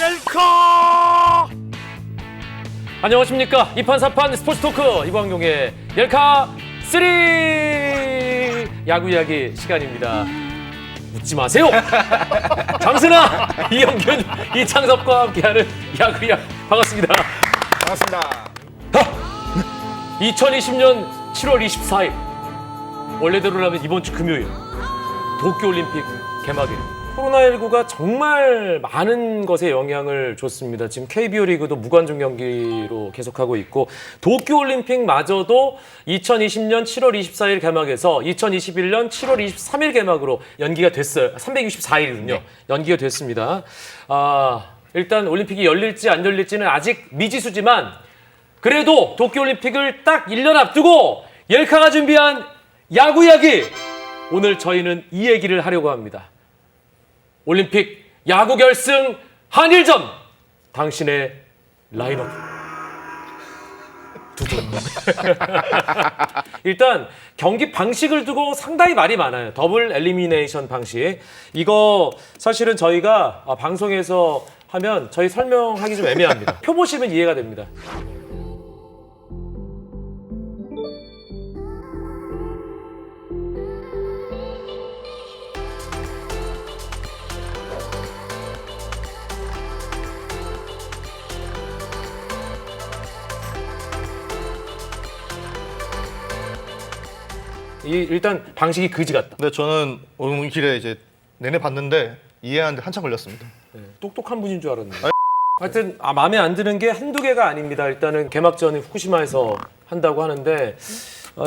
옐카! 안녕하십니까. 이판사판 스포츠 토크 이광용의 옐카 3 야구 이야기 시간입니다. 묻지 마세요. 장승아, 이영균, 이창섭과 함께하는 야구 이야기 반갑습니다. 반갑습니다. 2020년 7월 24일 원래대로라면 이번 주 금요일 도쿄올림픽 개막일. 코로나19가 정말 많은 것에 영향을 줬습니다. 지금 KBO 리그도 무관중 경기로 계속하고 있고 도쿄올림픽마저도 2020년 7월 24일 개막에서 2021년 7월 23일 개막으로 연기가 됐어요. 364일이군요. 네. 연기가 됐습니다. 일단 올림픽이 열릴지 안 열릴지는 아직 미지수지만 그래도 도쿄올림픽을 딱 1년 앞두고 옐카가 준비한 야구 이야기! 오늘 저희는 이 얘기를 하려고 합니다. 올림픽 야구 결승 한일전! 당신의 라인업. 일단 경기 방식을 두고 상당히 말이 많아요. 더블 엘리미네이션 방식. 이거 사실은 저희가 방송에서 하면 저희 설명하기 좀 애매합니다. 표 보시면 이해가 됩니다. 일단 방식이 그지 같다. 네, 저는 오는 길에 이제 내내 봤는데 이해하는데 한참 걸렸습니다. 네, 똑똑한 분인 줄 알았는데. 하여튼 마음에 안 드는 게 한두 개가 아닙니다. 일단은 개막전이 후쿠시마에서 한다고 하는데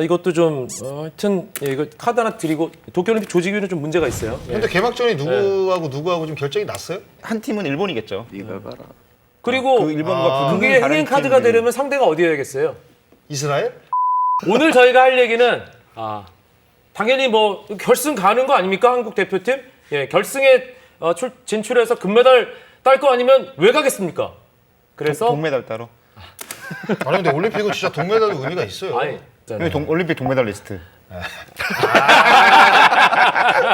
이것도 좀 하여튼 이거 카드 하나 드리고 도쿄올림픽 조직위는 좀 문제가 있어요. 근데 개막전이 누구하고 좀 결정이 났어요? 한 팀은 일본이겠죠. 그리고 그 일본과 붙는 그게 다른 흥행 카드가 팀들이. 되려면 상대가 어디여야겠어요? 이스라엘? 오늘 저희가 할 얘기는 당연히 뭐 결승 가는 거 아닙니까? 한국 대표팀? 예, 결승에 진출해서 금메달 딸 거 아니면 왜 가겠습니까? 그래서 동메달 따로. 아니 근데 올림픽은 진짜 동메달도 의미가 있어요. 아니, 올림픽 동메달리스트.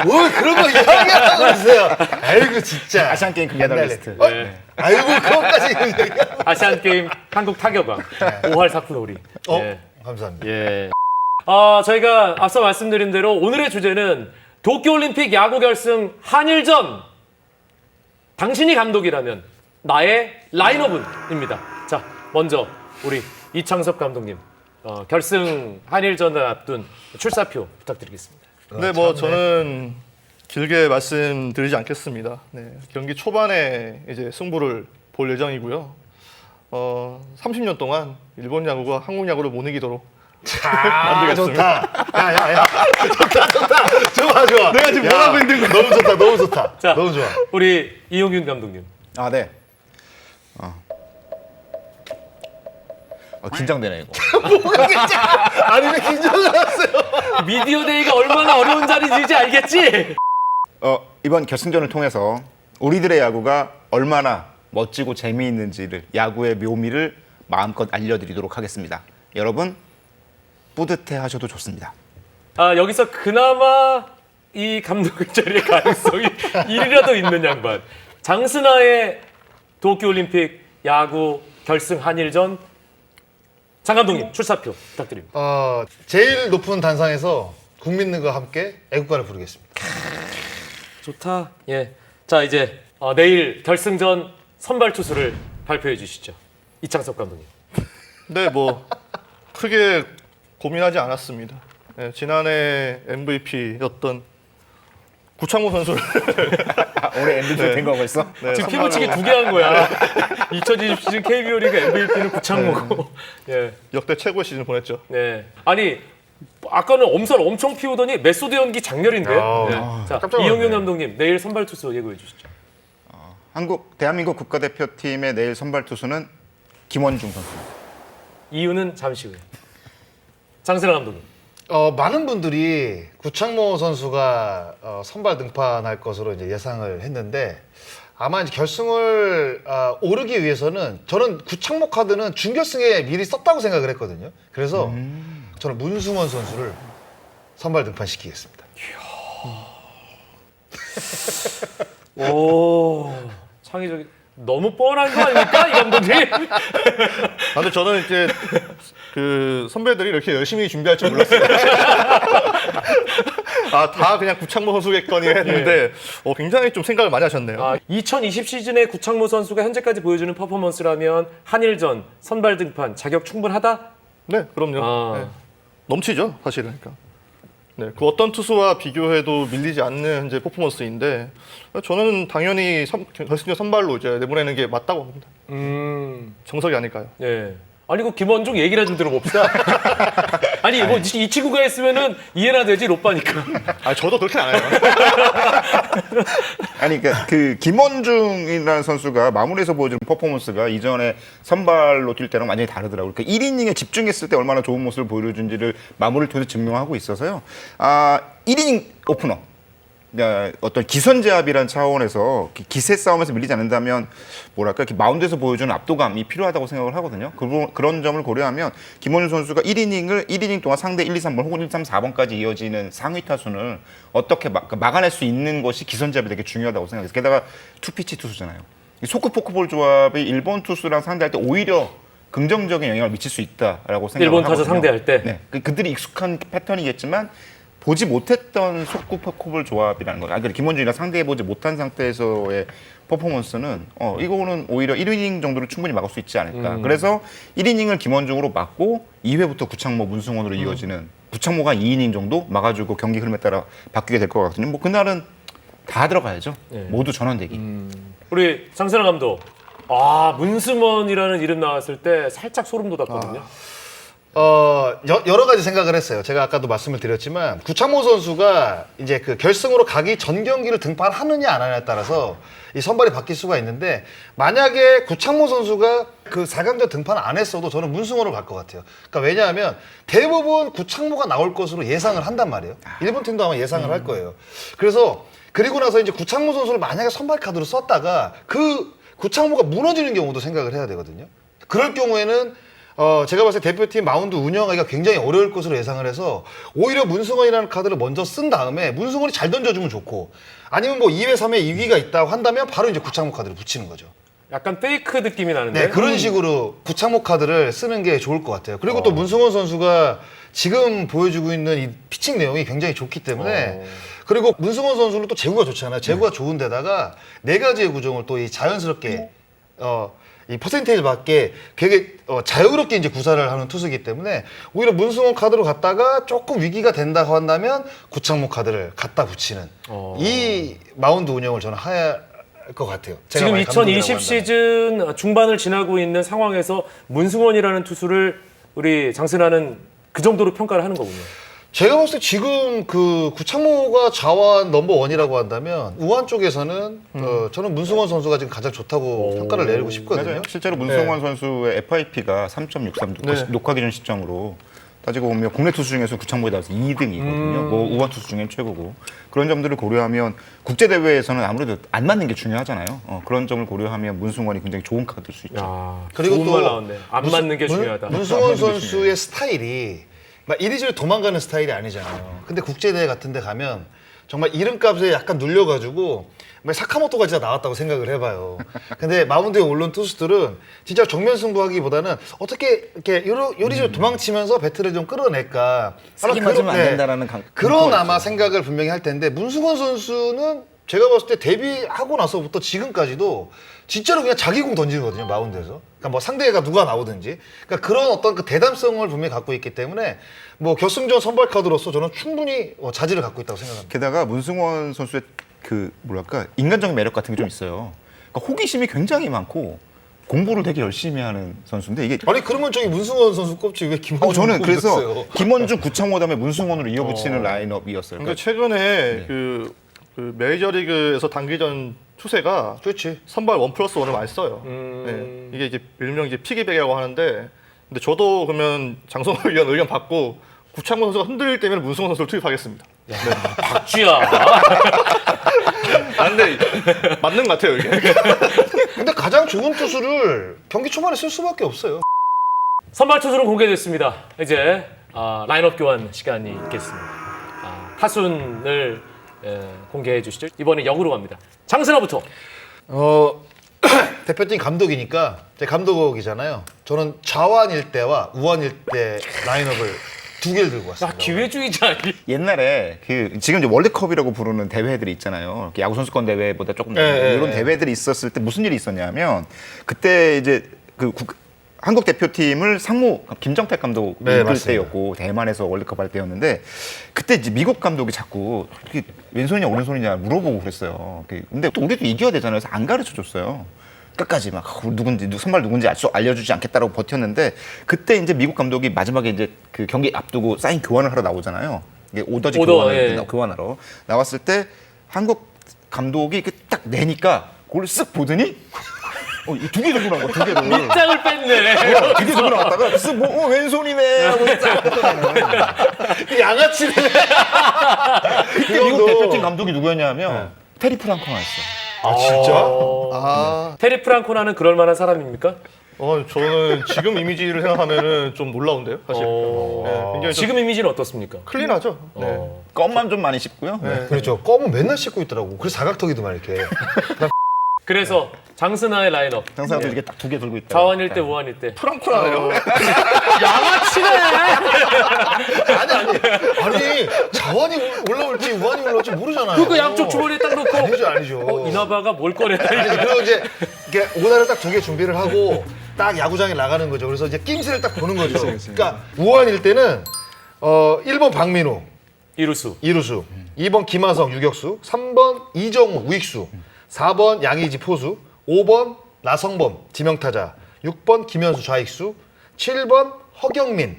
뭘 그런 거 이야기하고 그러세요? 아이고 진짜. 아시안 게임 금메달리스트. 네. 아이고 그것까지 얘기하고. 아시안 게임 한국 타격왕 5할 사쿠노리. 예. 감사합니다. 예. 저희가 앞서 말씀드린 대로 오늘의 주제는 도쿄올림픽 야구 결승 한일전. 당신이 감독이라면 나의 라인업은입니다. 자, 먼저 우리 이창섭 감독님 결승 한일전을 앞둔 출사표 부탁드리겠습니다. 네, 뭐 저는 길게 말씀드리지 않겠습니다. 네, 경기 초반에 이제 승부를 볼 예정이고요. 30년 동안 일본 야구가 한국 야구를 못 이기도록 만들겠습니다. 좋다. 야야야. 좋다. 좋아. 내가 지금 야, 뭐라고 있는 거야? 너무 좋다. 자, 너무 좋아. 우리 이용균 감독님. 아, 네. 긴장되네 이거. 아니 왜 긴장을 하세요? 미디어 데이가 얼마나 어려운 자리인지 알겠지? 이번 결승전을 통해서 우리들의 야구가 얼마나 멋지고 재미있는지를 야구의 묘미를 마음껏 알려드리도록 하겠습니다. 여러분 뿌듯해하셔도 좋습니다. 여기서 그나마 이 감독의 자리에 가능성이 1이라도 있는 양반. 장승아의 도쿄올림픽 야구 결승 한일전 장 감독님 출사표 부탁드립니다. 제일 높은 단상에서 국민들과 함께 애국가를 부르겠습니다. 좋다. 예. 자 이제 내일 결승전 선발 투수를 발표해 주시죠. 이창섭 감독님. 네, 뭐 크게 고민하지 않았습니다. 네, 지난해 MVP였던 구창모 선수를 올해 MVP 된 거 벌써? 네, 지금 선발로- 피부치기 2개 한 거야. 2020 시즌 KBO 리그 MVP는 구창모고. 예. 역대 최고의 시즌을 보냈죠. 네. 아니 아까는 엄살 엄청 피우더니 메소드 연기 장렬인데요. 네. 자 깜짝 놀랐네. 이용균 감독님 내일 선발 투수 예고해 주시죠. 대한민국 국가대표팀의 내일 선발 투수는 김원중 선수. 이유는 잠시 후에. 장승아 감독님. 많은 분들이 구창모 선수가 선발 등판할 것으로 이제 예상을 했는데 아마 이제 결승을 오르기 위해서는 저는 구창모 카드는 준결승에 미리 썼다고 생각을 했거든요. 그래서 저는 문승원 선수를 선발 등판시키겠습니다. 오 창의적인. 너무 뻔한 거 아닙니까 이 감독님? 근데 저는 이제 그 선배들이 이렇게 열심히 준비할 줄 몰랐어요. 다 그냥 구창모 선수겠거니 했는데 굉장히 좀 생각을 많이 하셨네요. 2020 시즌에 구창모 선수가 현재까지 보여주는 퍼포먼스라면 한일전 선발 등판 자격 충분하다? 네, 그럼요. 아. 네. 넘치죠, 사실은. 그러니까. 네, 그 어떤 투수와 비교해도 밀리지 않는 현재 퍼포먼스인데 저는 당연히 결승전 선발로 이제 내보내는 게 맞다고 봅니다. 정석이 아닐까요? 네. 아니 그 김원중 얘기나 좀 들어봅시다. 아니 뭐 이 친구가 했으면은 이해나 되지 로빠니까. 저도 그렇게 안 해요. 아니 그러니까 그 김원중이라는 선수가 마무리에서 보여주는 퍼포먼스가 이전에 선발로 뛸 때랑 완전히 다르더라고요. 그러니까 1이닝에 집중했을 때 얼마나 좋은 모습을 보여준지를 마무리를 통해서 증명하고 있어서요. 1이닝 오프너. 어떤 기선제압이라는 차원에서 기세 싸움에서 밀리지 않는다면 뭐랄까 이렇게 마운드에서 보여주는 압도감이 필요하다고 생각을 하거든요. 그런 점을 고려하면 김원준 선수가 1이닝 동안 상대 1, 2, 3번 혹은 1, 3, 4번까지 이어지는 상위 타순을 어떻게 막아낼 수 있는 것이 기선제압이 되게 중요하다고 생각해요. 게다가 투피치 투수잖아요. 이 소크 포크볼 조합이 일본 투수랑 상대할 때 오히려 긍정적인 영향을 미칠 수 있다라고 생각을 일본 하거든요. 타자 상대할 때. 네, 그들이 익숙한 패턴이겠지만 보지 못했던 속구 포크볼 조합이라는 거. 그러니까 김원준이랑 상대해보지 못한 상태에서의 퍼포먼스는 이거는 오히려 1이닝 정도로 충분히 막을 수 있지 않을까. 그래서 1이닝을 김원중으로 막고 2회부터 구창모, 문승원으로 이어지는 구창모가 2이닝 정도 막아주고 경기 흐름에 따라 바뀌게 될 것 같거든요. 뭐 그날은 다 들어가야죠. 네. 모두 전원대기. 우리 장선아 감독. 문승원이라는 이름 나왔을 때 살짝 소름 돋았거든요. 여러 가지 생각을 했어요. 제가 아까도 말씀을 드렸지만 구창모 선수가 이제 그 결승으로 가기 전 경기를 등판하느냐 안 하느냐에 따라서 이 선발이 바뀔 수가 있는데 만약에 구창모 선수가 그 4강전 등판 안 했어도 저는 문승원으로 갈 것 같아요. 그러니까 왜냐하면 대부분 구창모가 나올 것으로 예상을 한단 말이에요. 일본 팀도 아마 예상을 할 거예요. 그래서 그리고 나서 이제 구창모 선수를 만약에 선발 카드로 썼다가 그 구창모가 무너지는 경우도 생각을 해야 되거든요. 그럴 경우에는 제가 봤을 때 대표팀 마운드 운영하기가 굉장히 어려울 것으로 예상을 해서 오히려 문승원이라는 카드를 먼저 쓴 다음에 문승원이 잘 던져주면 좋고 아니면 뭐 2회, 3회 2위가 있다고 한다면 바로 이제 구창모 카드를 붙이는 거죠. 약간 페이크 느낌이 나는데. 네, 그런 식으로 구창모 카드를 쓰는 게 좋을 것 같아요. 그리고 또 문승원 선수가 지금 보여주고 있는 이 피칭 내용이 굉장히 좋기 때문에 그리고 문승원 선수는 또 제구가 좋잖아요. 제구가 좋은 데다가 네 가지의 구종을 또 이 자연스럽게 이 퍼센테이지 맞게 되게 자유롭게 이제 구사를 하는 투수이기 때문에 오히려 문승원 카드로 갔다가 조금 위기가 된다고 한다면 구창모 카드를 갖다 붙이는 이 마운드 운영을 저는 해야 할 것 같아요. 제가 지금 만약 감독이라고 2020 한다면. 시즌 중반을 지나고 있는 상황에서 문승원이라는 투수를 우리 장승아는 그 정도로 평가를 하는 거군요. 제가 봤을 때 지금 그 구창모가 좌완 넘버원이라고 한다면 우완 쪽에서는 저는 문승원 선수가 지금 가장 좋다고 평가를 내리고 싶거든요. 맞아요. 실제로 문승원 선수의 FIP가 3.63 녹화 기준 시점으로 따지고 보면 국내 투수 중에서 구창모에 따라서 2등이거든요. 뭐 우완 투수 중엔 최고고 그런 점들을 고려하면 국제 대회에서는 아무래도 안 맞는 게 중요하잖아요. 그런 점을 고려하면 문승원이 굉장히 좋은 카드일 수 있죠. 야, 그리고 좋은 또 말 나왔네. 안 맞는 게 중요하다. 문승원 선수의 스타일이 막 이리저리 도망가는 스타일이 아니잖아요. 근데 국제대회 같은 데 가면 정말 이름값에 약간 눌려가지고 사카모토가 진짜 나왔다고 생각을 해봐요. 근데 마운드에 올라온 투수들은 진짜 정면 승부하기보다는 어떻게 이렇게 요리조리 도망치면서 배트를 좀 끌어낼까. 세게 맞으면 안 된다라는 그런 공포가 아마 있죠. 생각을 분명히 할 텐데 문승원 선수는 제가 봤을 때 데뷔하고 나서부터 지금까지도 진짜로 그냥 자기 공 던지거든요 마운드에서. 그러니까 뭐 상대가 누가 나오든지. 그러니까 그런 어떤 그 대담성을 분명히 갖고 있기 때문에 뭐 결승전 선발 카드로서 저는 충분히 자질을 갖고 있다고 생각합니다. 게다가 문승원 선수의 그 뭐랄까 인간적인 매력 같은 게 좀 있어요. 그러니까 호기심이 굉장히 많고 공부를 되게 열심히 하는 선수인데 이게 아니 그러면 저기 문승원 선수 꼽지 왜 김원준 저는 그래서 꼽았어요? 김원준, 구창모 다음에 문승원으로 이어붙이는 라인업이었어요. 근데 그러니까 최근에 그 메이저리그에서 단기전 추세가 그렇지. 선발 1+1을 많이 써요. 네. 이게 이제 일명 이제 피기백이라고 하는데, 근데 저도 그러면 장성호 의원 의견 받고 구창모 선수가 흔들릴 때면 문승원 선수를 투입하겠습니다. 박쥐야. 근데 맞는 것 같아요 이게. 근데 가장 좋은 투수를 경기 초반에 쓸 수밖에 없어요. 선발 투수는 공개됐습니다. 이제 라인업 교환 시간이 있겠습니다. 타순을 공개해 주시죠. 이번에 역으로 갑니다. 장승아부터. 대표팀 감독이니까 제 감독이잖아요. 저는 좌완일 때와 우완일 때 라인업을 두 개를 들고 야, 왔습니다. 기회주의자 아니? 옛날에 그 지금 이제 월드컵이라고 부르는 대회들이 있잖아요. 이렇게 야구 선수권 대회보다 조금 네, 이런 네. 대회들이 있었을 때 무슨 일이 있었냐면 그때 이제 한국 대표팀을 상무 김정택 감독이 네, 이끌 맞습니다. 때였고 대만에서 월드컵 할 때였는데 그때 이제 미국 감독이 자꾸 이렇게 왼손이냐 오른손이냐 물어보고 그랬어요. 근데 또 우리도 이겨야 되잖아요. 그래서 안 가르쳐 줬어요. 끝까지 막 누군지 선발 누군지 알려주지 않겠다라고 버텼는데 그때 이제 미국 감독이 마지막에 이제 그 경기 앞두고 사인 교환을 하러 나오잖아요. 이게 오더지 교환하러 나왔을 때 한국 감독이 이렇게 딱 내니까 그걸 쓱 보더니 두 개 들고 나온 거야, 두 개를. 밑장을 뺐네. 두 개 들고 나왔다가 쓱 왼손이네 하고 싹 양아치네. 그때 미국 대표팀 감독이 누구였냐면 테리 프랑코나였어. 아 진짜? 테리 프랑코나는 그럴 만한 사람입니까? 저는 지금 이미지를 생각하면은 좀 놀라운데요, 사실. 네, 굉장히 좀 지금 이미지는 어떻습니까? 클린하죠. 네. 껌만 좀 많이 씹고요. 그렇죠. 껌은 맨날 씻고 있더라고. 그래서 사각턱이더만 이렇게. 그래서 장스나의 라인업. 장사도 이렇게 딱 두 개 들고 있다. 좌완일 때, 우완일 때. 프랑코나네요. 양아치네. 아니 자완이 올라올지 우완이 올라올지 모르잖아요. 그거 양쪽 주머니에 딱 넣고. 아니죠. 이나바가 뭘 꺼내? 아니, 그리고 이제 이렇게 오다를 딱 두 개 준비를 하고 딱 야구장에 나가는 거죠. 그래서 이제 낌새를 딱 보는 거죠. 그러니까 우완일 때는 1번 박민우 이루수. 2루수, 2번 김하성 유격수, 3번 이정우 우익수, 4번 양의지 포수, 5번 나성범 지명타자, 6번 김현수 좌익수, 7번 허경민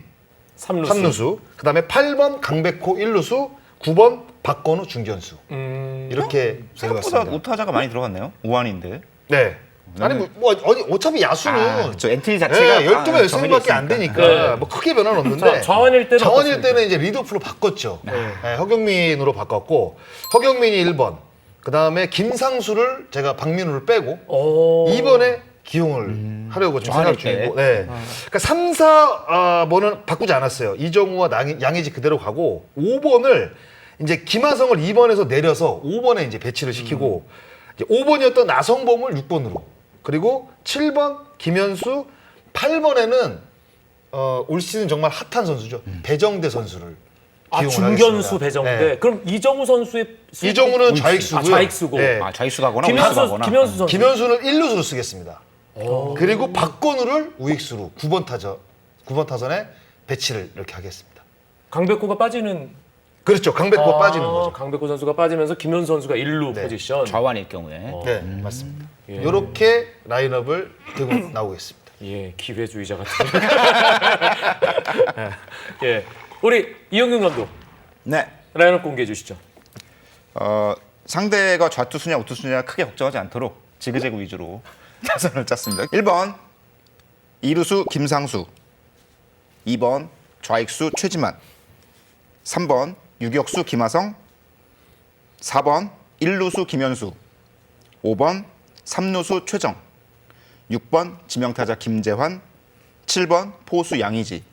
3루수, 그다음에 8번 강백호 1루수, 9번 박건우 중견수. 이렇게 생각보다 들어갔습니다. 우타자가 많이 들어갔네요. 우한인데. 네. 아니 어차피 야수는 저 엔트리 자체가 12명 13명밖에 안 되니까 네. 뭐 크게 변화는 없는데 좌완일 때는 좌완일 어떻습니까? 때는 이제 리드오프로 바꿨죠. 네, 허경민으로 바꿨고 허경민이 1번, 그다음에 김상수를 제가 박민우를 빼고 2번에 기용을 하려고 지금 생각 중이고. 네. 그러니까 3, 4번은 바꾸지 않았어요. 이정우와 양의지 그대로 가고 5번을 이제 김하성을 2번에서 내려서 5번에 이제 배치를 시키고 이제 5번이었던 나성범을 6번으로, 그리고 7번 김현수, 8번에는 올 시즌 정말 핫한 선수죠. 배정대 선수를 기용을 중견수 하겠습니다. 배정대. 네. 그럼 이정우 선수의 이정우는 좌익수고요. 좌익수고. 네. 좌익수가 하거나 우익수가 하거나. 김현수 선수. 김현수는 1루수로 쓰겠습니다. 그리고 박건우를 우익수로 9번 타선에 배치를 이렇게 하겠습니다. 강백호가 빠지는. 그렇죠. 강백호 빠지는 거죠. 강백호 선수가 빠지면서 김현수 선수가 1루 네. 포지션. 좌완일 경우에 네, 맞습니다. 이렇게 라인업을 들고 나오겠습니다. 예, 기회주의자 같은. 예, 우리 이영균 감독 네. 라인업 공개해 주시죠. 상대가 좌투수냐 우투수냐 크게 걱정하지 않도록 지그재그 위주로 타선을 짰습니다. 1번 이루수 김상수, 2번 좌익수 최지만, 3번 유격수 김하성, 4번 1루수 김현수, 5번 3루수 최정, 6번 지명타자 김재환, 7번 포수 양의지,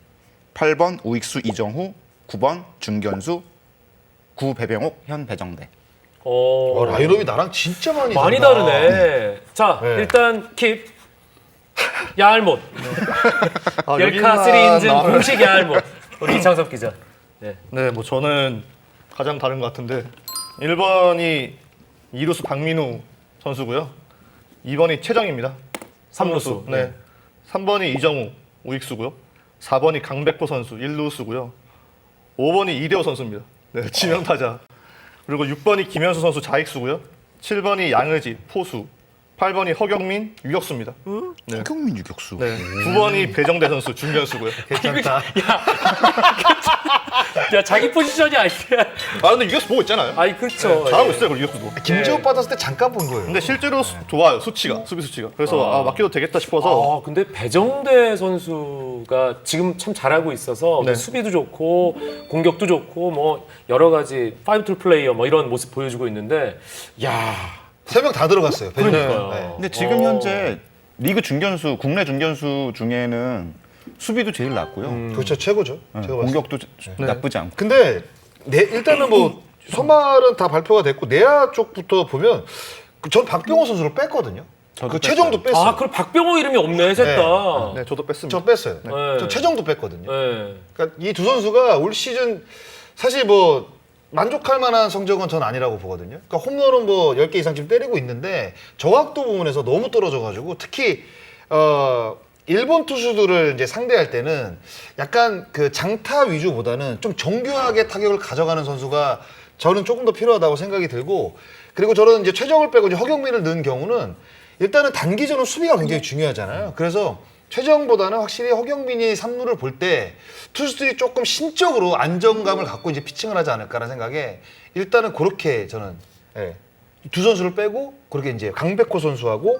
8번 우익수 이정후, 9번 중견수 9 배병옥 현 배정대. 라인업이 나랑 진짜 많이 다르다. 다르네. 자, 네. 일단 킵 야알못. 열카 여기만 3인증 나와요. 공식 야알못. 우리 이창섭 기자. 네. 네, 뭐 저는 가장 다른 것 같은데 1번이 이루수 박민우 선수고요. 2번이 최정입니다. 3루수. 네. 3번이 이정우 우익수고요. 4번이 강백호 선수 1루수고요. 5번이 이대호 선수입니다. 네, 지명타자. 그리고 6번이 김현수 선수 좌익수고요. 7번이 양의지 포수. 8번이 허경민 유격수입니다. 네. 허경민 유격수. 네. 9번이 배정대 선수 중견수고요. 괜찮다. 야, 자기 포지션이 아니야. 아 근데 유격수 보고 있잖아요. 아니, 그렇죠. 잘하고 있어요, 그 유격수도. 김재호 받았을 때 잠깐 본 거예요. 근데 실제로 좋아요, 수치가, 수비 수치가. 그래서 맡겨도 되겠다 싶어서. 근데 배정대 선수가 지금 참 잘하고 있어서 네. 수비도 좋고 공격도 좋고 뭐 여러 가지 파이브 플레이어 뭐 이런 모습 보여주고 있는데, 야, 3명 다 들어갔어요. 그러니까요. 네. 근데 지금 현재 리그 중견수, 국내 중견수 중에는 수비도 제일 낫고요. 그렇죠. 최고죠. 제가 봤을 때. 공격도 나쁘지 않고. 근데 일단은 뭐 선발은 다 발표가 됐고 내야 쪽부터 보면 전 박병호 선수를 뺐거든요. 그 최정도 뺐어요. 아, 그럼 박병호 이름이 없네, 셋 다. 네, 저도 뺐습니다. 저 뺐어요. 네. 저 최정도 뺐거든요. 네. 그러니까 이 두 선수가 올 시즌 사실 뭐 만족할 만한 성적은 전 아니라고 보거든요. 그러니까 홈런은 뭐 10개 이상 지금 때리고 있는데 정확도 부분에서 너무 떨어져가지고 특히 일본 투수들을 이제 상대할 때는 약간 그 장타 위주보다는 좀 정교하게 타격을 가져가는 선수가 저는 조금 더 필요하다고 생각이 들고, 그리고 저는 이제 최정을 빼고 이제 허경민을 넣은 경우는 일단은 단기전은 수비가 굉장히 중요하잖아요. 그래서 최정보다는 확실히 허경민이 3루를 볼 때 투수들이 조금 신적으로 안정감을 갖고 이제 피칭을 하지 않을까라는 생각에 일단은 그렇게 저는 두 선수를 빼고 그렇게 이제 강백호 선수하고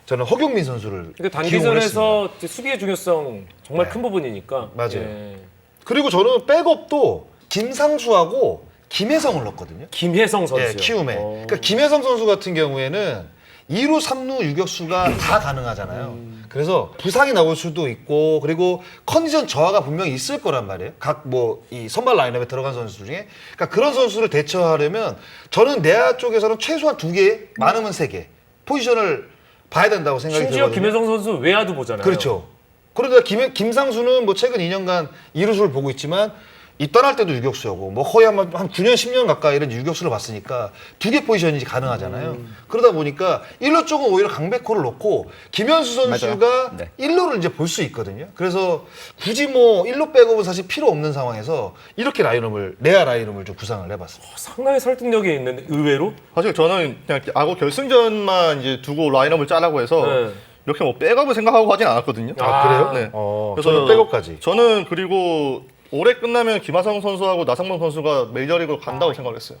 저는 허경민 선수를 그러니까 기용을 했습니다. 단기전에서 수비의 중요성 정말 네. 큰 부분이니까. 맞아요. 예. 그리고 저는 백업도 김상수하고 김혜성을 넣었거든요. 김혜성 선수요. 예, 키움에. 어. 그러니까 김혜성 선수 같은 경우에는 2루, 3루, 유격수가 다 가능하잖아요. 그래서 부상이 나올 수도 있고, 그리고 컨디션 저하가 분명히 있을 거란 말이에요. 각 뭐 이 선발 라인업에 들어간 선수 중에. 그러니까 그런 선수를 대처하려면 저는 내야 쪽에서는 최소한 2개, 많으면 3개 포지션을 봐야 된다고 생각이 심지어 들거든요. 김혜성 선수 외야도 보잖아요. 그렇죠. 그러다 김상수는 뭐 최근 2년간 이루수를 보고 있지만 이 떠날 때도 유격수였고 뭐 거의 한 9년 10년 가까이 이런 유격수를 봤으니까 2개 포지션이 가능하잖아요. 그러다 보니까 1루 쪽은 오히려 강백호를 놓고 김현수 선수가 맞아요. 네. 1루를 이제 볼 수 있거든요. 그래서 굳이 뭐 1루 백업은 사실 필요 없는 상황에서 이렇게 내야 라인업을 좀 구상을 해봤습니다. 상당히 설득력이 있는데 의외로. 사실 저는 그냥 악어 결승전만 이제 두고 라인업을 짜라고 해서 네. 이렇게 뭐 백업을 생각하고 하진 않았거든요. 아, 그래요? 네. 그래서 저는 백업까지. 저는 그리고 올해 끝나면 김하성 선수하고 나성범 선수가 메이저리그로 간다고 생각을 했어요.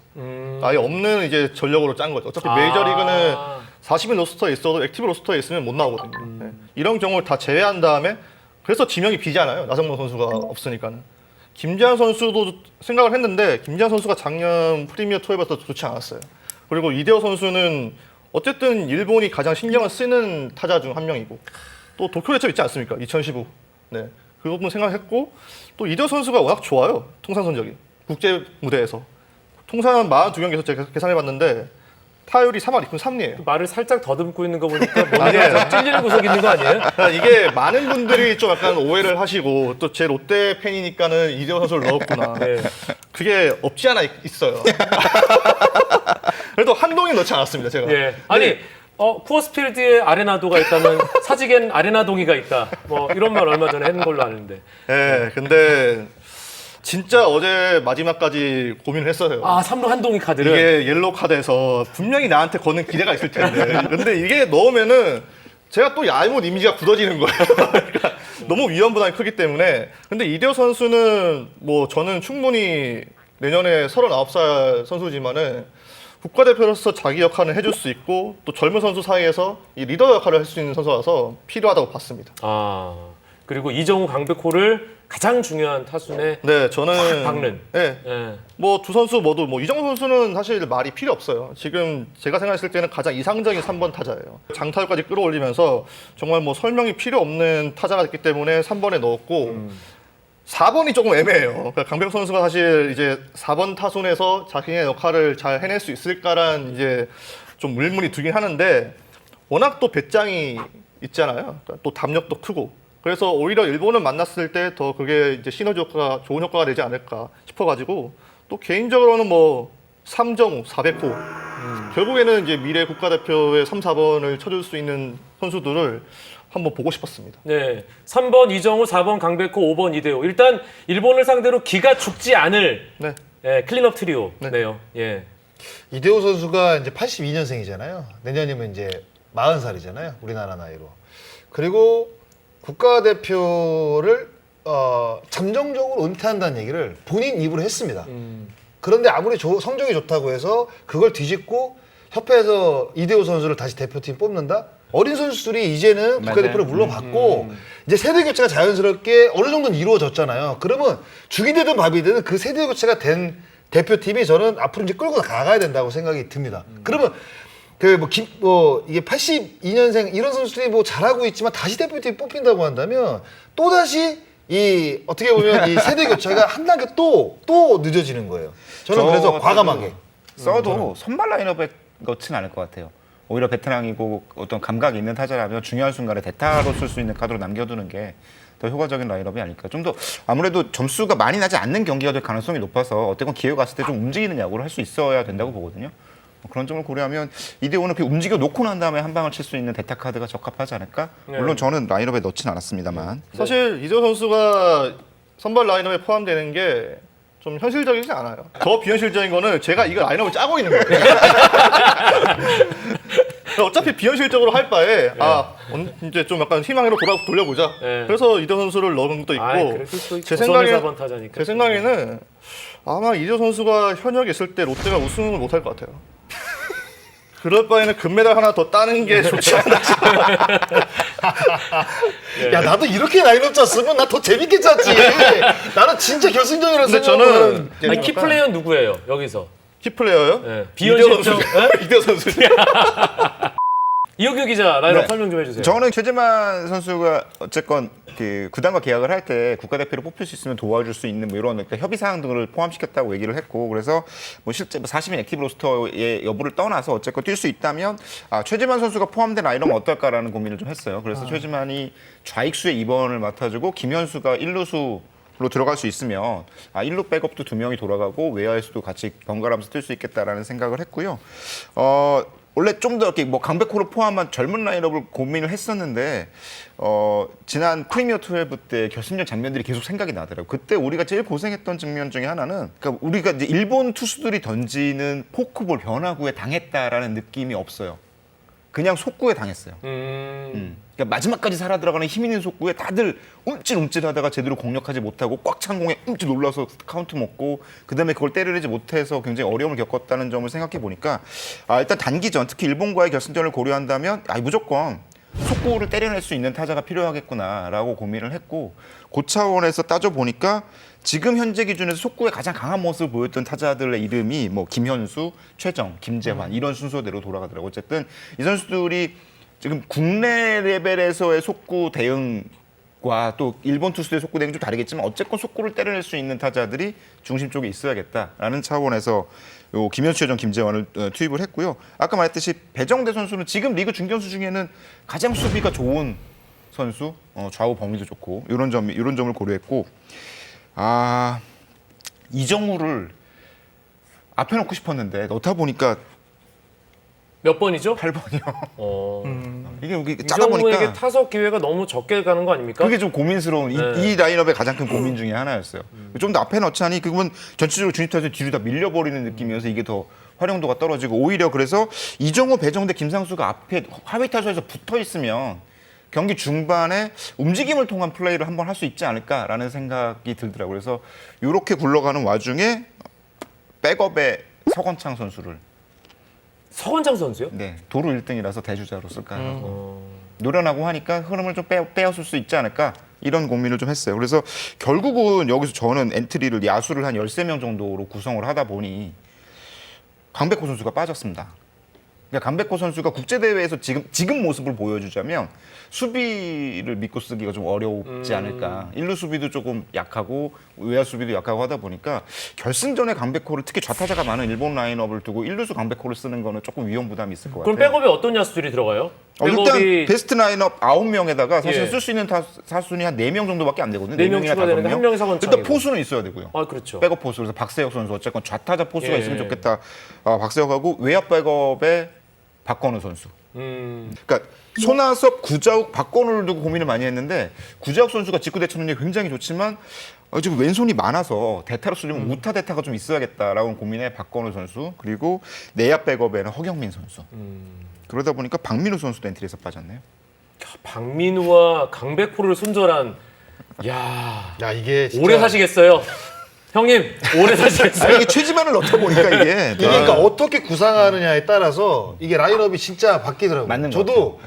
아예 없는 이제 전력으로 짠 거죠. 어차피 메이저리그는 40인 로스터에 있어도 액티브 로스터에 있으면 못 나오거든요. 네. 이런 경우를 다 제외한 다음에 그래서 지명이 비잖아요. 나성범 선수가 없으니까는. 김재환 선수도 생각을 했는데 김재환 선수가 작년 프리미어 투어에서 좋지 않았어요. 그리고 이대호 선수는 어쨌든 일본이 가장 신경을 쓰는 타자 중 한 명이고 또 도쿄 대첩 있지 않습니까? 2015. 네. 그 부분 생각했고 또 이대호 선수가 워낙 좋아요. 통산 성적이. 국제 무대에서. 통산 42경기에서 제가 계산해봤는데 타율이 3할 2푼 3리예요. 말을 살짝 더듬고 있는 거 보니까 뭔가 좀 찔리는 구석이 있는 거 아니에요? 그러니까 이게 많은 분들이 좀 약간 오해를 하시고 또 제 롯데 팬이니까는 이대호 선수를 넣었구나. 네. 그게 없지 않아 있어요. 그래도 한동이 넣지 않았습니다, 제가. 예. 아니 쿠어스필드에 아레나도가 있다면 사직엔 아레나동이가 있다. 뭐 이런 말 얼마 전에 했는 걸로 아는데. 네, 근데 진짜 어제 마지막까지 고민을 했어요. 아 3루 한동희 카드를. 이게 옐로우 카드에서 분명히 나한테 거는 기대가 있을 텐데. 근데 이게 넣으면은 제가 또 얄못 이미지가 굳어지는 거예요. 그러니까 너무 위험 부담이 크기 때문에. 근데 이대호 선수는 뭐 저는 충분히 내년에 39살 선수지만은 국가대표로서 자기 역할을 해줄 수 있고 또 젊은 선수 사이에서 이 리더 역할을 할 수 있는 선수라서 필요하다고 봤습니다. 아 그리고 이정우 강백호를 가장 중요한 타순에 네, 저는 박는. 네, 예. 뭐 두 선수 모두 뭐 이정우 선수는 사실 말이 필요 없어요. 지금 제가 생각했을 때는 가장 이상적인 3번 타자예요. 장타율까지 끌어올리면서 정말 뭐 설명이 필요 없는 타자가 됐기 때문에 3번에 넣었고 4번이 조금 애매해요. 그러니까 강백호 선수가 사실 이제 4번 타순에서 자신의 역할을 잘 해낼 수 있을까란 이제 좀 의문이 들긴 하는데 워낙 또 배짱이 있잖아요. 그러니까 또 담력도 크고. 그래서 오히려 일본을 만났을 때 더 그게 이제 시너지 효과가 좋은 효과가 되지 않을까 싶어가지고 또 개인적으로는 뭐 3정우, 400호 결국에는 이제 미래 국가대표의 3, 4번을 쳐줄 수 있는 선수들을 한번 보고 싶었습니다. 네. 3번 이정우, 4번 강백호, 5번 이대호. 일단 일본을 상대로 기가 죽지 않을 네. 예, 클린업 트리오네요. 네. 예. 이대호 선수가 이제 82년생이잖아요. 내년이면 이제 40살이잖아요. 우리나라 나이로. 그리고 국가대표를 잠정적으로 은퇴한다는 얘기를 본인 입으로 했습니다. 그런데 아무리 성적이 좋다고 해서 그걸 뒤집고 협회에서 이대호 선수를 다시 대표팀 뽑는다? 어린 선수들이 이제는 국가대표를 물러받고 이제 세대 교체가 자연스럽게 어느 정도는 이루어졌잖아요. 그러면 죽이 되든 밥이 되든 그 세대 교체가 된 대표팀이 저는 앞으로 이제 끌고 나가야 된다고 생각이 듭니다. 그러면 이게 82년생 이런 선수들이 뭐 잘하고 있지만 다시 대표팀 뽑힌다고 한다면 또 다시 이 어떻게 보면 이 세대 교체가 한 단계 또 늦어지는 거예요. 저는 그래서 과감하게 써도 선발 라인업에 넣지는 않을 것 같아요. 오히려 베테랑이고 어떤 감각이 있는 타자라면 중요한 순간에 대타로 쓸 수 있는 카드로 남겨두는 게 더 효과적인 라인업이 아닐까. 좀 더 아무래도 점수가 많이 나지 않는 경기가 될 가능성이 높아서 어쨌건 기회가 왔을 때 좀 움직이는 야구를 할 수 있어야 된다고 보거든요. 그런 점을 고려하면 이대호는 그 움직여 놓고 난 다음에 한 방을 칠 수 있는 대타 카드가 적합하지 않을까? 물론 저는 라인업에 넣진 않았습니다만. 사실 이재호 선수가 선발 라인업에 포함되는 게 좀 현실적이지 않아요. 더 비현실적인 거는 제가 이거 라인업을 짜고 있는 거예요. 어차피 비현실적으로 할 바에 이제 좀 약간 희망으로 돌려보자. 네. 그래서 이재호 선수를 넣은 것도 있고 제 제 생각에는 아마 이재호 선수가 현역에 있을 때 롯데가 우승을 못할 것 같아요. 그럴 바에는 금메달 하나 더 따는 게 좋지 않나 싶어요. 야 나도 이렇게 라인업 짰으면 나 더 재밌게 짰지. 나는 진짜 결승전이라고 근데 생각은. 저는 아니, 키플레이어 누구예요 여기서? 키플레이어요? 네. 이재호 비현실적. 선수. 이재호 선수. 이혁규 기자 라인업 네. 설명 좀 해주세요. 저는 최재만 선수가 어쨌건 그 구단과 계약을 할 때 국가대표로 뽑힐 수 있으면 도와줄 수 있는 뭐 이런 그러니까 협의 사항 등을 포함시켰다고 얘기를 했고 그래서 뭐 실제 40인 액티브 로스터의 여부를 떠나서 어쨌건 뛸 수 있다면 최재만 선수가 포함된 라인업은 어떨까라는 고민을 좀 했어요. 그래서 최재만이 좌익수의 2번을 맡아주고 김현수가 1루수 로 들어갈 수 있으면 1루 백업도 2명이 돌아가고 외야에서도 같이 번갈아가면서 뛸 수 있겠다라는 생각을 했고요. 원래 좀 더 이렇게 뭐 강백호를 포함한 젊은 라인업을 고민을 했었는데 지난 프리미어 12 때 결승전 장면들이 계속 생각이 나더라고요. 그때 우리가 제일 고생했던 장면 중에 하나는 그러니까 우리가 이제 일본 투수들이 던지는 포크볼 변화구에 당했다라는 느낌이 없어요. 그냥 속구에 당했어요. 그러니까 마지막까지 살아 들어가는 힘 있는 속구에 다들 움찔움찔하다가 제대로 공략하지 못하고 꽉 찬 공에 움찔 놀라서 카운트 먹고 그다음에 그걸 때려내지 못해서 굉장히 어려움을 겪었다는 점을 생각해 보니까 일단 단기전 특히 일본과의 결승전을 고려한다면 무조건 속구를 때려낼 수 있는 타자가 필요하겠구나라고 고민을 했고 그 차원에서 따져보니까 지금 현재 기준에서 속구에 가장 강한 모습을 보였던 타자들의 이름이 뭐 김현수, 최정, 김재환 이런 순서대로 돌아가더라고요. 어쨌든 이 선수들이 지금 국내 레벨에서의 속구 대응과 또 일본 투수들의 속구 대응이 좀 다르겠지만 어쨌건 속구를 때려낼 수 있는 타자들이 중심 쪽에 있어야겠다라는 차원에서 요 김현수, 최정, 김재환을 투입을 했고요. 아까 말했듯이 배정대 선수는 지금 리그 중견수 중에는 가장 수비가 좋은 선수, 좌우 범위도 좋고 이런 점을 고려했고 이정우를 앞에 놓고 싶었는데 넣다 보니까 몇 번이죠? 8번이요. 이게 짜다 이정우에게 보니까 타석 기회가 너무 적게 가는 거 아닙니까? 그게 좀 고민스러운 이 라인업의 가장 큰 고민 중에 하나였어요. 좀 더 앞에 넣자니 그러면 전체적으로 중립타에서 뒤로 다 밀려버리는 느낌이어서 이게 더 활용도가 떨어지고 오히려 그래서 이정우, 배정대, 김상수가 앞에 하위 타석에서 붙어 있으면 경기 중반에 움직임을 통한 플레이를 한번 할 수 있지 않을까라는 생각이 들더라고요. 그래서 이렇게 굴러가는 와중에 백업에 서건창 선수를 서건창 선수요? 도루 1등이라서 대주자로 쓸까 노련하고 하니까 흐름을 좀 빼앗을 수 있지 않을까 이런 고민을 좀 했어요. 그래서 결국은 여기서 저는 엔트리를 야수를 한 13명 정도로 구성을 하다 보니 강백호 선수가 빠졌습니다. 그러니까 강백호 선수가 국제대회에서 지금 모습을 보여주자면 수비를 믿고 쓰기가 좀 어렵지 않을까. 1루 수비도 조금 약하고 외야 수비도 약하고 하다 보니까 결승전에 강백호를 특히 좌타자가 많은 일본 라인업을 두고 1루수 강백호를 쓰는 거는 조금 위험 부담이 있을 것 같아요. 그럼 백업에 어떤 야수들이 들어가요? 일단 베스트 라인업 9명에다가 사실 예. 쓸 수 있는 타순이 한 4명 정도밖에 안 되거든요. 4명 4명이나 추가되는데 5명. 한 명이 서건창이고. 일단 포수는 있어야 되고요. 그렇죠. 백업 포수. 그래서 박세혁 선수 어쨌건 좌타자 포수가 예. 있으면 좋겠다. 박세혁하고 외야 백업에 박건우 선수. 그러니까 손아섭, 구자욱, 박건우를 두고 고민을 많이 했는데 구자욱 선수가 직구 대처 능력이 굉장히 좋지만 지금 왼손이 많아서 대타로 쓰려면 우타 대타가 좀 있어야겠다라고 고민해 박건우 선수 그리고 내야 백업에는 허경민 선수. 그러다 보니까 박민우 선수도 엔트리에서 빠졌네요. 박민우와 강백호를 손절한 야 이게 진짜 오래 사시겠어요. 형님 오래 사시겠어요. 이게 최지만을 넣다 보니까 이게 그러니까 어떻게 구상하느냐에 따라서 이게 라인업이 진짜 바뀌더라고요. 맞는 것 저도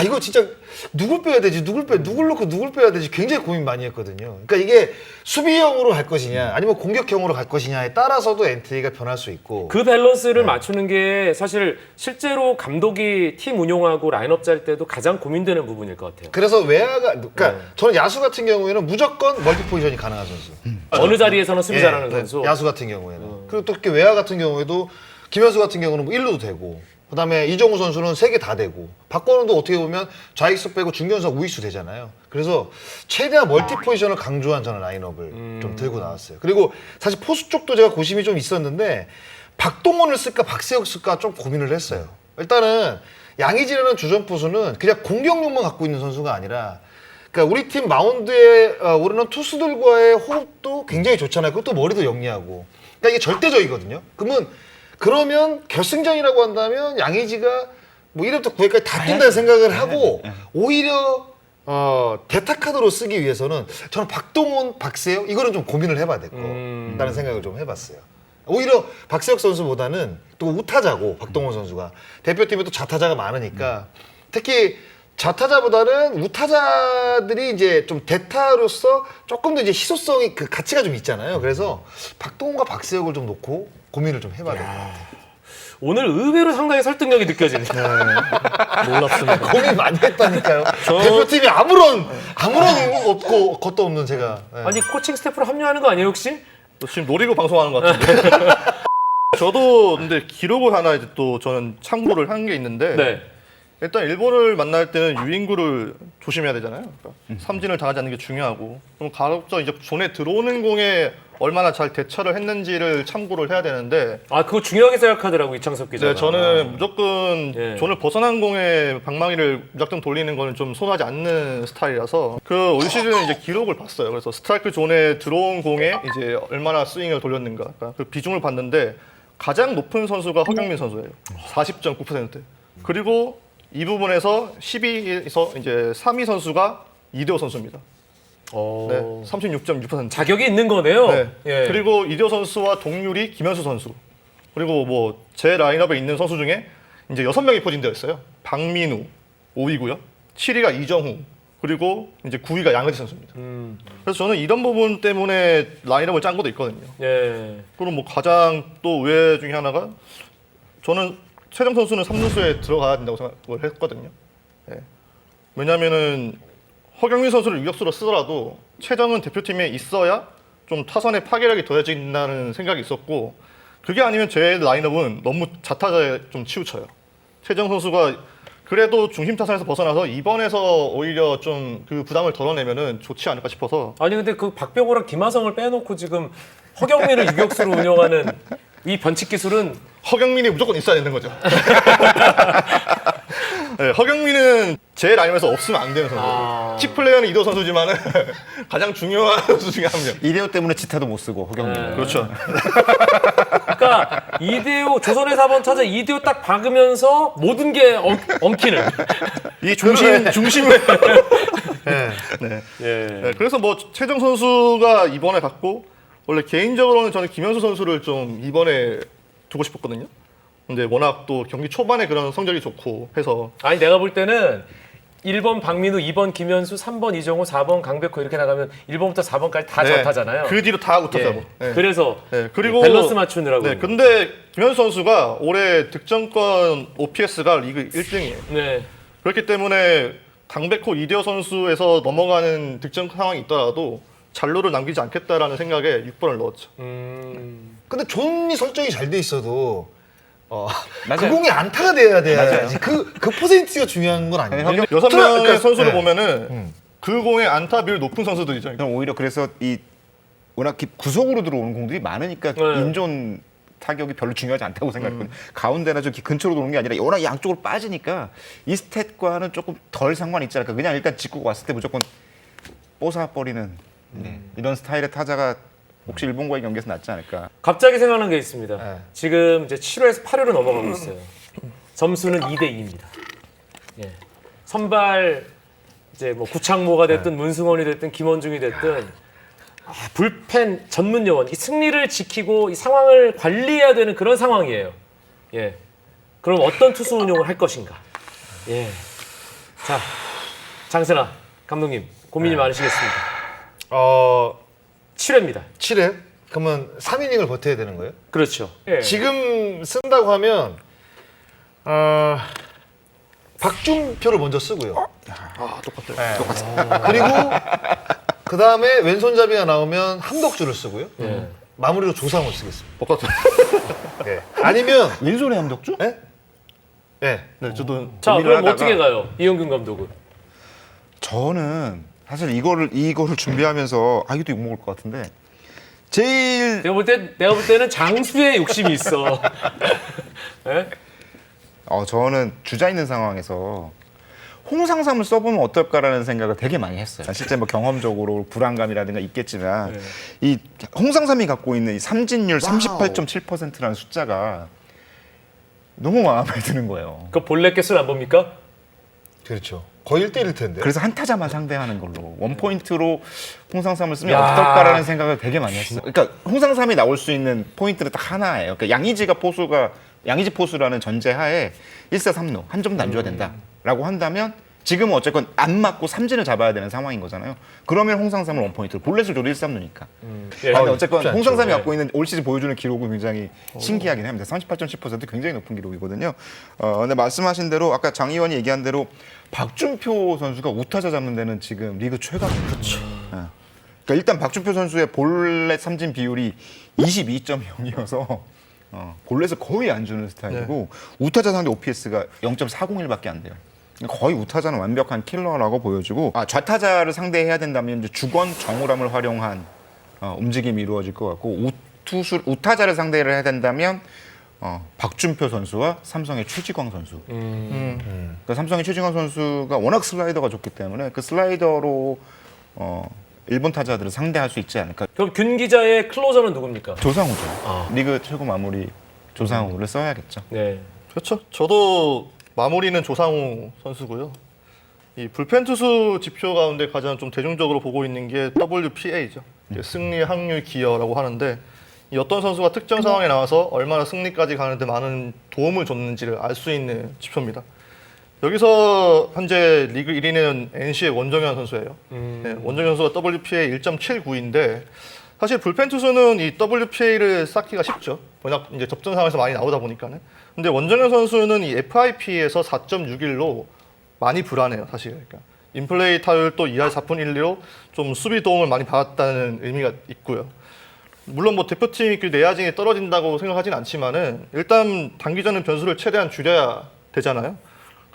이거 진짜 누굴 빼야 되지? 누굴 넣고 누굴 빼야 되지? 굉장히 고민 많이 했거든요. 그러니까 이게 수비형으로 갈 것이냐 아니면 공격형으로 갈 것이냐에 따라서도 엔트리가 변할 수 있고 그 밸런스를 맞추는 게 사실 실제로 감독이 팀 운용하고 라인업 짤 때도 가장 고민되는 부분일 것 같아요. 그래서 외야가 그러니까 저는 야수 같은 경우에는 무조건 멀티 포지션이 가능한 선수. 어느 자리에서는 수비 잘하는 네, 선수. 야수 같은 경우에는. 그리고 또 외야 같은 경우에도 김현수 같은 경우는 뭐 1루도 되고 그다음에 이정우 선수는 3개 다 되고 박건우도 어떻게 보면 좌익수 빼고 중견수 우익수 되잖아요. 그래서 최대한 멀티 포지션을 강조한 저는 라인업을 좀 들고 나왔어요. 그리고 사실 포수 쪽도 제가 고심이 좀 있었는데 박동원을 쓸까 박세혁 쓸까 좀 고민을 했어요. 일단은 양의지라는 주전 포수는 그냥 공격력만 갖고 있는 선수가 아니라 그러니까 우리 팀 마운드에 오르는 투수들과의 호흡도 굉장히 좋잖아요. 그것도 머리도 영리하고. 그러니까 이게 절대적이거든요. 그러면 결승전이라고 한다면 양의지가 뭐 1회부터 9회까지 다 뛴다는 생각을 하고 오히려 대타카드로 쓰기 위해서는 저는 박동원, 박세혁 이거는 좀 고민을 해봐야 될 거라는 생각을 좀 해봤어요. 오히려 박세혁 선수보다는 또 우타자고 박동원 선수가 대표팀에 또 좌타자가 많으니까 특히 좌타자보다는 우타자들이 이제 좀 대타로서 조금 더 이제 희소성이 그 가치가 좀 있잖아요. 그래서 박동원과 박세혁을 좀 놓고 고민을 좀 해봐야 될 것 같아요. 오늘 의외로 상당히 설득력이 느껴지네요. 놀랍습니다. 고민 많이 했다니까요. 대표팀이 아무런 것도 없는 제가. 네. 아니 코칭 스태프로 합류하는 거 아니에요 혹시? 또 지금 노리고 방송하는 것 같은데. 저도 근데 기록을 하나 이제 또 저는 참고를 한 게 있는데 네. 일단 일본을 만날 때는 유인구를 조심해야 되잖아요. 그러니까 삼진을 당하지 않는 게 중요하고 그럼 가급적 이제 존에 들어오는 공에 얼마나 잘 대처를 했는지를 참고를 해야 되는데 아 그거 중요하게 생각하더라고 이창섭 기자가. 네, 저는 무조건 예. 존을 벗어난 공에 방망이를 무작정 돌리는 거는 좀 선호하지 않는 스타일이라서 그 올 시즌 이제 기록을 봤어요. 그래서 스트라이크 존에 들어온 공에 이제 얼마나 스윙을 돌렸는가 그러니까 그 비중을 봤는데 가장 높은 선수가 허경민 선수예요. 40.9%. 그리고 이 부분에서 10위에서 이제 3위 선수가 이대호 선수입니다. 네, 36.6%. 자격이 있는 거네요. 네. 예. 그리고 이대호 선수와 동률이 김현수 선수. 그리고 뭐 제 라인업에 있는 선수 중에 이제 6명이 포진되어 있어요. 박민우 5위고요. 7위가 이정후. 그리고 이제 9위가 양의지 선수입니다. 그래서 저는 이런 부분 때문에 라인업을 짠 것도 있거든요. 예. 그리고 뭐 가장 또 의외 중에 하나가 저는 최정 선수는 3루수에 들어가야 된다고 생각을 했거든요. 예. 왜냐면은 허경민 선수를 유격수로 쓰더라도 최정은 대표팀에 있어야 좀 타선의 파괴력이 더해진다는 생각이 있었고 그게 아니면 제 라인업은 너무 좌타자에 좀 치우쳐요. 최정 선수가 그래도 중심 타선에서 벗어나서 이번에서 오히려 좀 그 부담을 덜어내면은 좋지 않을까 싶어서 아니 근데 그 박병호랑 김하성을 빼놓고 지금 허경민을 유격수로 운영하는 이 변칙 기술은 허경민이 무조건 있어야 되는 거죠. 네, 허경민은 제 라인에서 없으면 안 되는 선수예요. 키 플레이어는 이도 선수지만은 가장 중요한 선수 중에 한 명. 이대호 때문에 지타도 못 쓰고 허경민. 그렇죠. 그러니까 이대호 조선의 4번 타자 이대호 딱 박으면서 모든 게 엉키는. 이 중심을. 네. 네. 예. 네, 그래서 뭐 최정 선수가 이번에 갔고 원래 개인적으로는 저는 김현수 선수를 좀 이번에 두고 싶었거든요. 근데 워낙 또 경기 초반에 그런 성적이 좋고 해서 아니 내가 볼 때는 1번 박민우, 2번 김현수, 3번 이정우, 4번 강백호 이렇게 나가면 1번부터 4번까지 다 네, 저타잖아요. 그 뒤로 다 우타자고. 예. 네. 그래서 네, 그리고 밸런스 맞추느라고. 네, 근데 김현수 선수가 올해 득점권 OPS가 리그 1등이에요. 네. 그렇기 때문에 강백호 이대호 선수에서 넘어가는 득점 상황이 있더라도 잔로를 남기지 않겠다라는 생각에 6번을 넣었죠. 근데 존이 설정이 잘 돼 있어도 그 맞아요. 공이 안타가 돼야지. 그 퍼센트가 중요한 건 아니에요. 근데 6명의 그러니까, 선수를 네. 보면은 그 공의 안타 비율 높은 선수들이죠. 저는 오히려 그래서 이 워낙 구속으로 들어오는 공들이 많으니까 네. 인존 타격이 별로 중요하지 않다고 생각했거든요. 가운데나 저기 근처로 도는 게 아니라 워낙 양쪽으로 빠지니까 이 스탯과는 조금 덜 상관이 있지 않을까. 그냥 일단 직구 왔을 때 무조건 뽀사버리는 이런 스타일의 타자가 혹시 일본과의 경기에서 낫지 않을까. 갑자기 생각난 게 있습니다. 네. 지금 이제 7회에서 8회로 넘어가고 있어요. 점수는 2대 2입니다. 예. 선발 이제 뭐 구창모가 됐든 문승원이 됐든 김원중이 됐든 불펜 전문 요원, 이 승리를 지키고 이 상황을 관리해야 되는 그런 상황이에요. 예. 그럼 어떤 투수 운용을 할 것인가? 예. 자, 장선아 감독님 고민이 많으시겠습니다. 7회입니다. 7회? 그러면 3이닝을 버텨야 되는 거예요? 그렇죠. 예. 지금 쓴다고 하면 박준표를 먼저 쓰고요. 아, 똑같아요. 네. 그리고 그 다음에 왼손잡이가 나오면 함덕주를 쓰고요. 마무리로 조상을 쓰겠습니다. 똑같아요. 네. 아니면 왼손에 함덕주? 네? 네. 네, 저도 자, 고민을 그럼 하다가- 어떻게 가요? 이영균 감독은. 저는 사실 이거를 준비하면서 이것도 욕 먹을 것 같은데 제일 내가 볼 때는 장수의 욕심이 있어. 예? 저는 주자 있는 상황에서 홍상삼을 써보면 어떨까라는 생각을 되게 많이 했어요. 실제 뭐 경험적으로 불안감이라든가 있겠지만 이 홍상삼이 갖고 있는 이 삼진율 38.7%라는 숫자가 너무 마음에 드는 거예요. 그 본래 개수는 안 봅니까? 그렇죠. 거의 1대1일 텐데. 그래서 한 타자만 상대하는 걸로 원포인트로 홍상삼을 쓰면 야. 어떨까라는 생각을 되게 많이 했어요. 그러니까 홍상삼이 나올 수 있는 포인트는 딱 하나예요. 그러니까 양의지 포수라는 전제하에 1사 3루 한 점도 안 줘야 된다라고 한다면 지금은 어쨌건 안 맞고 삼진을 잡아야 되는 상황인 거잖아요. 그러면 홍상삼을 원포인트로 볼넷을 줘도 1, 3루니까. 예. 근데 어쨌건 쉽지 않죠. 홍상삼이 네. 갖고 있는 올 시즌 보여주는 기록은 굉장히 신기하긴 합니다. 38.10% 굉장히 높은 기록이거든요. 근데 말씀하신 대로 아까 장 의원이 얘기한 대로 박준표 선수가 우타자 잡는 데는 지금 리그 최강이에요. 그렇죠. 그러니까 일단 박준표 선수의 볼넷 삼진 비율이 22.0이어서 볼넷을 거의 안 주는 스타일이고 우타자 상대 OPS가 0.401밖에 안 돼요. 거의 우타자는 완벽한 킬러라고 보여지고 좌타자를 상대해야 된다면 이제 주권 정우람을 활용한 움직임이 이루어질 것 같고 우타자를 상대를 해야 된다면 박준표 선수와 삼성의 최지광 선수. 그러니까 삼성의 최지광 선수가 워낙 슬라이더가 좋기 때문에 그 슬라이더로 일본 타자들을 상대할 수 있지 않을까. 그럼 균 기자의 클로저는 누굽니까? 조상우죠. 리그 최고 마무리 조상우를 써야겠죠. 네. 그렇죠. 저도 마무리는 조상우 선수고요. 이 불펜 투수 지표 가운데 가장 좀 대중적으로 보고 있는 게 WPA죠. 승리 확률 기여라고 하는데 이 어떤 선수가 특정 상황에 나와서 얼마나 승리까지 가는데 많은 도움을 줬는지를 알 수 있는 지표입니다. 여기서 현재 리그 1위는 NC의 원정현 선수예요. 네, 원정현 선수가 WPA 1.79인데 사실 불펜 투수는 이 WPA를 쌓기가 쉽죠. 워낙 이제 접전 상황에서 많이 나오다 보니까는. 근데 원정현 선수는 이 FIP에서 4.61로 많이 불안해요, 사실. 그러니까 인플레이 타율도 2할 4푼 1리로 좀 수비 도움을 많이 받았다는 의미가 있고요. 물론 뭐 대표팀이 그 내야진이 떨어진다고 생각하진 않지만은 일단 단기전은 변수를 최대한 줄여야 되잖아요.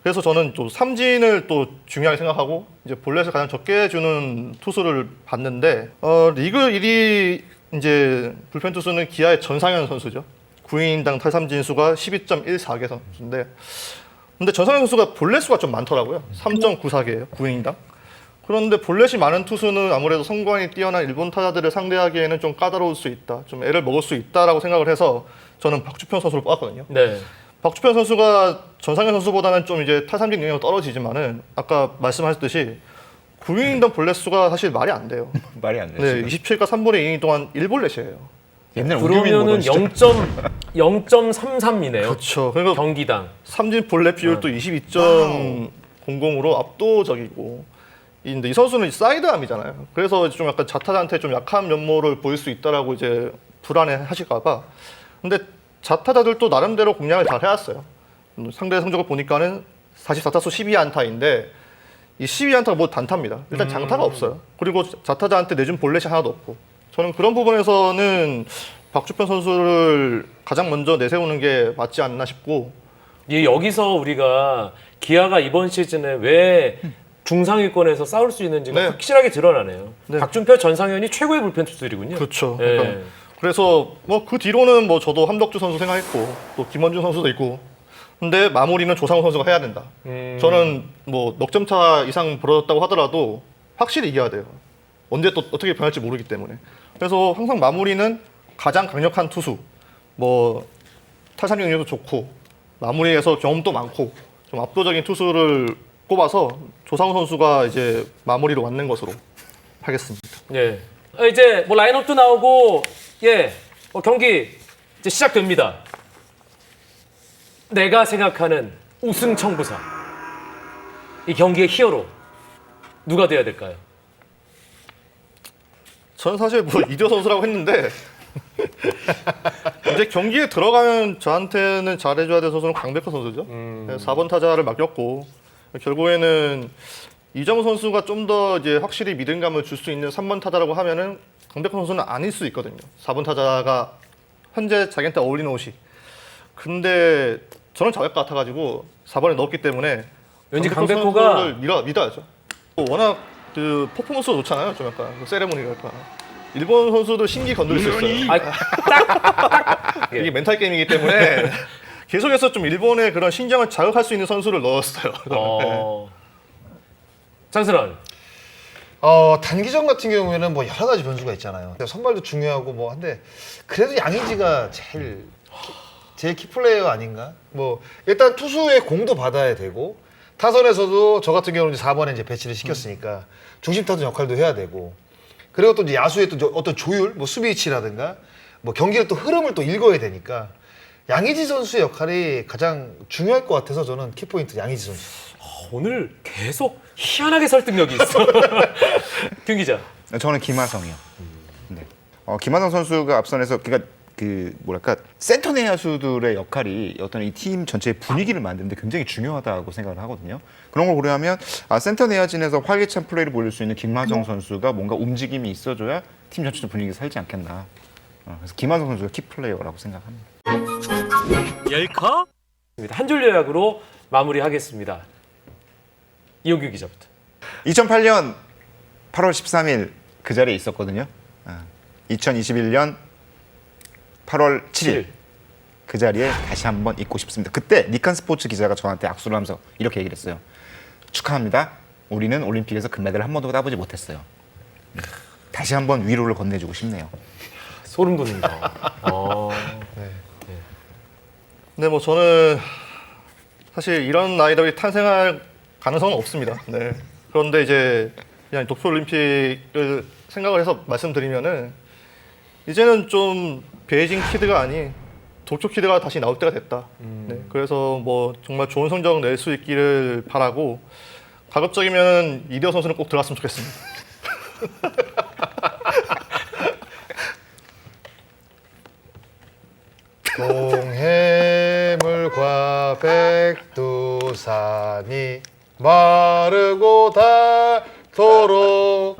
그래서 저는 또 삼진을 또 중요하게 생각하고 이제 볼넷을 가장 적게 주는 투수를 봤는데 리그 1위 이제 불펜 투수는 기아의 전상현 선수죠. 9이닝당 탈삼진 수가 12.14개 선수인데 근데 전상현 선수가 볼넷 수가 좀 많더라고요. 3.94개예요. 9이닝당. 그런데 볼넷이 많은 투수는 아무래도 성공이 뛰어난 일본 타자들을 상대하기에는 좀 까다로울 수 있다. 좀 애를 먹을 수 있다라고 생각을 해서 저는 박주평 선수를 뽑았거든요. 네. 박주평 선수가 전상현 선수보다는 좀 이제 탈삼진 능력이 떨어지지만은 아까 말씀하셨듯이 9이닝당 볼넷 수가 사실 말이 안 돼요. 말이 안 돼요. 네, 지금. 27과 3분의 2이닝 동안 1볼넷이에요. 옛날 그러면은 0.33이네요. 그렇죠. 그러니까 경기당. 삼진 볼넷 비율도 22.00으로 압도적이고 근데 이 선수는 사이드암이잖아요. 그래서 좀 약간 좌타자한테 좀 약한 면모를 보일 수 있다라고 이제 불안해 하실까봐. 근데 좌타자들도 나름대로 공략을 잘 해왔어요. 상대 성적을 보니까는 44타수 12안타인데 이 12안타가 뭐 단타입니다. 일단 장타가 없어요. 그리고 좌타자한테 내준 볼넷이 하나도 없고. 저는 그런 부분에서는 박주평 선수를 가장 먼저 내세우는 게 맞지 않나 싶고. 예, 여기서 우리가 기아가 이번 시즌에 왜 중상위권에서 싸울 수 있는지가 네. 확실하게 드러나네요. 네. 박준표, 전상현이 최고의 불펜 투수들이군요. 그렇죠. 예. 그러니까 그래서 뭐 그 뒤로는 뭐 저도 함덕주 선수 생각했고 또 김원준 선수도 있고. 근데 마무리는 조상우 선수가 해야 된다. 저는 뭐 넉 점 차 이상 벌어졌다고 하더라도 확실히 이겨야 돼요. 언제 또 어떻게 변할지 모르기 때문에. 그래서 항상 마무리는 가장 강력한 투수, 뭐 탈삼진 능력도 좋고 마무리에서 경험도 많고 좀 압도적인 투수를 꼽아서 조상우 선수가 이제 마무리로 맞는 것으로 하겠습니다. 예. 이제 뭐 라인업도 나오고 경기 이제 시작됩니다. 내가 생각하는 우승 청부사. 이 경기의 히어로 누가 돼야 될까요? 저는 사실 뭐 이대호 선수라고 했는데 이제 경기에 들어가면 저한테는 잘해줘야 될 선수는 강백호 선수죠. 4번 타자를 맡겼고 결국에는 이정우 선수가 좀 더 이제 확실히 믿음감을 줄 수 있는 3번 타자라고 하면은 강백호 선수는 아닐 수 있거든요. 4번 타자가 현재 자기한테 어울리는 옷이. 근데 저는 저럴 것 같아가지고 4번에 넣었기 때문에 왠지 강백호 강백호가 선수를 믿어야죠. 워낙 그 퍼포먼스가 좋잖아요. 좀 약간 그 세레모니가 약간 일본 선수도 신기 건들 수 있어요. 딱 이게 멘탈 게임이기 때문에 계속해서 좀 일본의 그런 신장을 자극할 수 있는 선수를 넣었어요. 장선환. 단기전 같은 경우에는 뭐 여러 가지 변수가 있잖아요. 선발도 중요하고 뭐 한데 그래도 양의지가 제일 키플레이어 아닌가? 뭐 일단 투수의 공도 받아야 되고 타선에서도 저 같은 경우는 이제 4번에 이제 배치를 시켰으니까 중심 타선 역할도 해야 되고 그리고 또 이제 야수의 또 어떤 조율, 뭐 수비 위치라든가 뭐 경기를 또 흐름을 또 읽어야 되니까 양의지 선수의 역할이 가장 중요할 것 같아서 저는 키포인트 양의지 선수. 오늘 계속 희한하게 설득력이 있어. 김 기자. 저는 김하성이요. 네. 김하성 선수가 앞선에서 그러니까 그 뭐랄까 센터 내야수들의 역할이 어떤 이 팀 전체의 분위기를 만드는데 굉장히 중요하다고 생각을 하거든요. 그런 걸 고려하면 센터 내야진에서 활기찬 플레이를 보여줄 수 있는 김하성 선수가 뭔가 움직임이 있어줘야 팀 전체 분위기가 살지 않겠나. 그래서 김하성 선수가 키플레이어라고 생각합니다. 열카? 한 줄 요약으로 마무리하겠습니다. 이용규 기자부터. 2008년 8월 13일 그 자리에 있었거든요. 2021년 8월 7일 그 자리에 다시 한번 있고 싶습니다. 그때 니칸 스포츠 기자가 저한테 악수를 하면서 이렇게 얘기를 했어요. 축하합니다. 우리는 올림픽에서 금메달을 한 번도 따보지 못했어요. 다시 한번 위로를 건네주고 싶네요. 소름 돋는다. 근데 뭐 저는 사실 이런 아이돌이 탄생할 가능성은 없습니다. 네. 그런데 이제 그냥 도쿄올림픽을 생각을 해서 말씀드리면은 이제는 좀 베이징 키드가 아닌 도쿄 키드가 다시 나올 때가 됐다. 네. 그래서 뭐 정말 좋은 성적 낼 수 있기를 바라고 가급적이면 이대호 선수는 꼭 들어갔으면 좋겠습니다. 동해물과 백두산이 마르고 닳도록